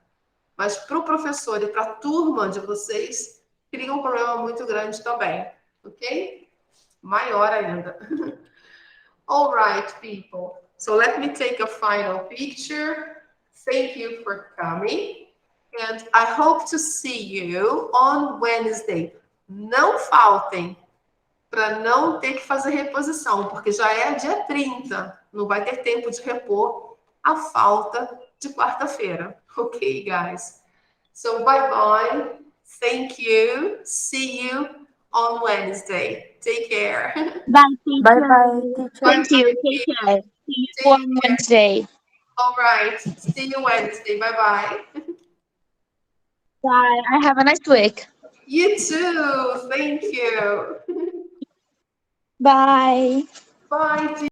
Mas para o professor e para a turma de vocês, cria um problema muito grande também. Ok? Maior ainda. All right, people. So let me take a final picture. Thank you for coming. And I hope to see you on Wednesday. Não faltem para não ter que fazer reposição, porque já é dia 30. Não vai ter tempo de repor a falta de quarta-feira. Ok, guys? So bye-bye. Thank you. See you on Wednesday. Take care. Bye, Bye teacher. bye, teacher. Thank you. Take care. See you on Wednesday. All right. See you Wednesday. Bye-bye. Bye. I have a nice week. You too. Thank you. Bye. Bye.